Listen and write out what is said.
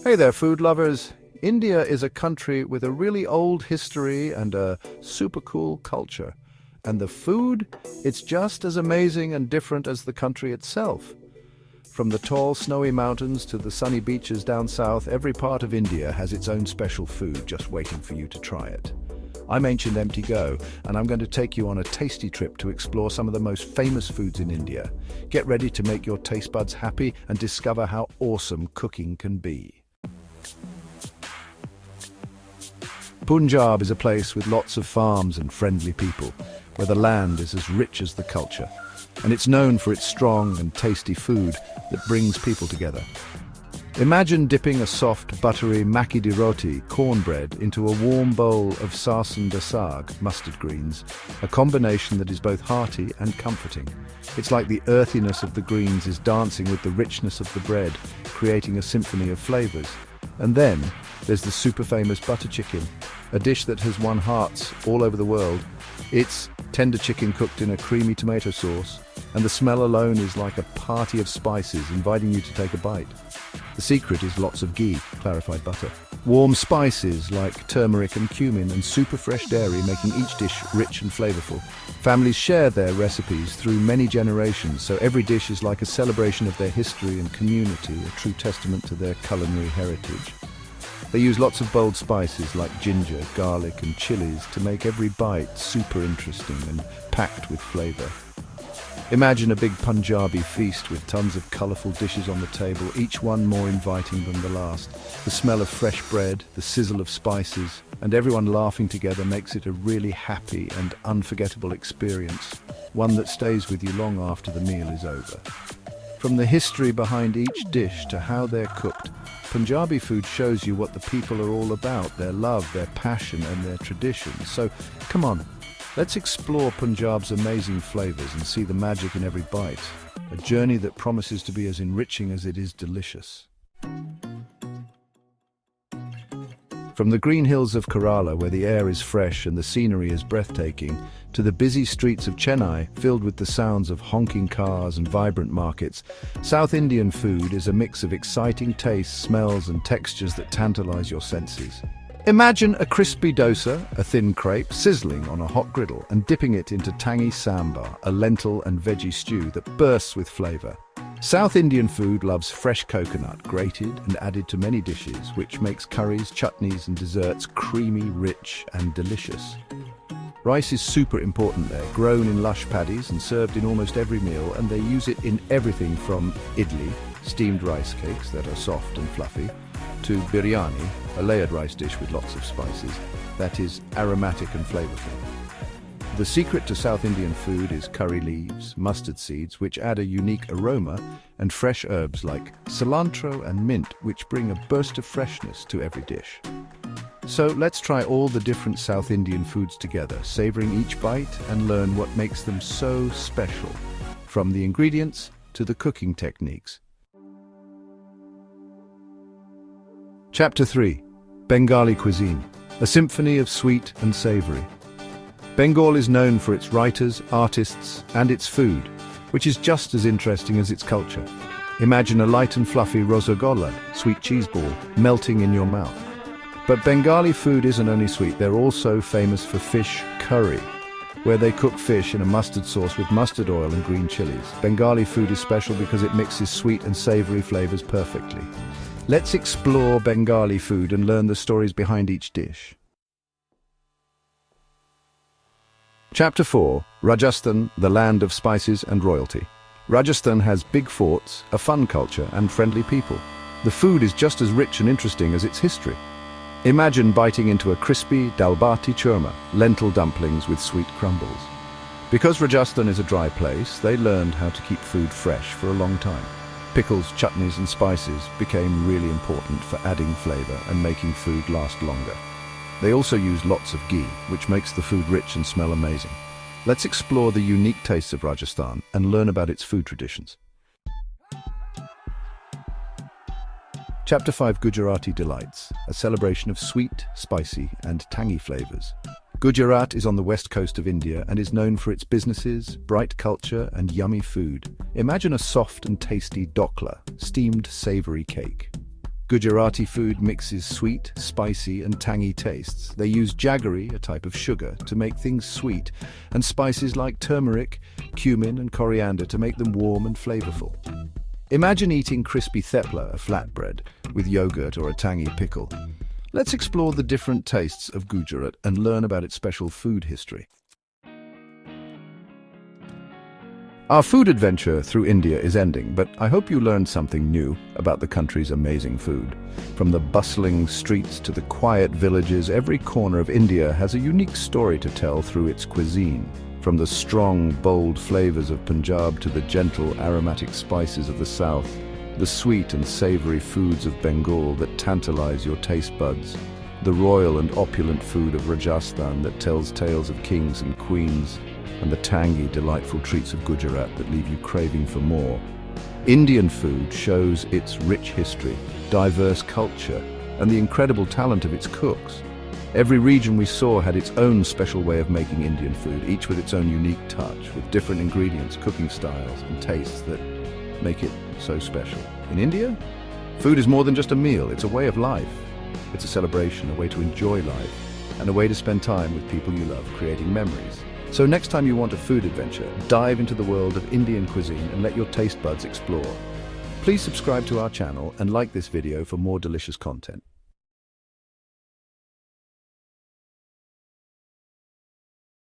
Hey there, food lovers. India is a country with a really old history and a super cool culture. And the food, it's just as amazing and different as the country itself. From the tall, snowy mountains to the sunny beaches down south, every part of India has its own special food just waiting for you to try it. I'm Ancient Empty Go, and I'm going to take you on a tasty trip to explore some of the most famous foods in India. Get ready to make your taste buds happy and discover how awesome cooking can be. Punjab is a place with lots of farms and friendly people, where the land is as rich as the culture, and it's known for its strong and tasty food that brings people together. Imagine dipping a soft, buttery Makki Roti cornbread into a warm bowl of Sarson Saag mustard greens, a combination that is both hearty and comforting. It's like the earthiness of the greens is dancing with the richness of the bread, creating a symphony of flavors. And then there's the super famous butter chicken, a dish that has won hearts all over the world. It's tender chicken cooked in a creamy tomato sauce, and the smell alone is like a party of spices inviting you to take a bite. The secret is lots of ghee, clarified butter, warm spices like turmeric and cumin, and super fresh dairy, making each dish rich and flavorful. Families share their recipes through many generations, so every dish is like a celebration of their history and community, a true testament to their culinary heritage. They use lots of bold spices like ginger, garlic and chilies to make every bite super interesting and packed with flavor. Imagine a big Punjabi feast with tons of colourful dishes on the table, each one more inviting than the last. The smell of fresh bread, the sizzle of spices, and everyone laughing together makes it a really happy and unforgettable experience, one that stays with you long after the meal is over. From the history behind each dish to how they're cooked, Punjabi food shows you what the people are all about, their love, their passion and their traditions. So, come on, let's explore Punjab's amazing flavors and see the magic in every bite. A journey that promises to be as enriching as it is delicious. From the green hills of Kerala, where the air is fresh and the scenery is breathtaking, to the busy streets of Chennai, filled with the sounds of honking cars and vibrant markets, South Indian food is a mix of exciting tastes, smells and textures that tantalize your senses. Imagine a crispy dosa, a thin crepe, sizzling on a hot griddle and dipping it into tangy sambar, a lentil and veggie stew that bursts with flavor. South Indian food loves fresh coconut, grated and added to many dishes, which makes curries, chutneys and desserts creamy, rich and delicious. Rice is super important there, grown in lush paddies and served in almost every meal, and they use it in everything from idli, steamed rice cakes that are soft and fluffy, to biryani, a layered rice dish with lots of spices, that is aromatic and flavorful. The secret to South Indian food is curry leaves, mustard seeds, which add a unique aroma, and fresh herbs like cilantro and mint, which bring a burst of freshness to every dish. So let's try all the different South Indian foods together, savoring each bite and learn what makes them so special, from the ingredients to the cooking techniques. Chapter 3. Bengali Cuisine, a symphony of sweet and savory. Bengal is known for its writers, artists, and its food, which is just as interesting as its culture. Imagine a light and fluffy Rosogolla, sweet cheese ball, melting in your mouth. But Bengali food isn't only sweet, they're also famous for fish curry, where they cook fish in a mustard sauce with mustard oil and green chilies. Bengali food is special because it mixes sweet and savory flavors perfectly. Let's explore Bengali food and learn the stories behind each dish. Chapter 4. Rajasthan, the land of spices and royalty. Rajasthan has big forts, a fun culture and friendly people. The food is just as rich and interesting as its history. Imagine biting into a crispy Baati churma, lentil dumplings with sweet crumbles. Because Rajasthan is a dry place, they learned how to keep food fresh for a long time. Pickles, chutneys and spices became really important for adding flavor and making food last longer. They also use lots of ghee, which makes the food rich and smell amazing. Let's explore the unique tastes of Rajasthan and learn about its food traditions. Chapter 5. Gujarati Delights, a celebration of sweet, spicy and tangy flavors. Gujarat is on the west coast of India and is known for its businesses, bright culture and yummy food. Imagine a soft and tasty Dhokla, steamed savory cake. Gujarati food mixes sweet, spicy and tangy tastes. They use jaggery, a type of sugar, to make things sweet, and spices like turmeric, cumin and coriander to make them warm and flavorful. Imagine eating crispy thepla, a flatbread, with yogurt or a tangy pickle. Let's explore the different tastes of Gujarat and learn about its special food history. Our food adventure through India is ending, but I hope you learned something new about the country's amazing food. From the bustling streets to the quiet villages, every corner of India has a unique story to tell through its cuisine. From the strong, bold flavors of Punjab to the gentle, aromatic spices of the south, the sweet and savory foods of Bengal that tantalize your taste buds, the royal and opulent food of Rajasthan that tells tales of kings and queens, and the tangy, delightful treats of Gujarat that leave you craving for more. Indian food shows its rich history, diverse culture, and the incredible talent of its cooks. Every region we saw had its own special way of making Indian food, each with its own unique touch, with different ingredients, cooking styles, and tastes that make it so special. In India, food is more than just a meal, it's a way of life. It's a celebration, a way to enjoy life, and a way to spend time with people you love, creating memories. So next time you want a food adventure, dive into the world of Indian cuisine and let your taste buds explore. Please subscribe to our channel and like this video for more delicious content.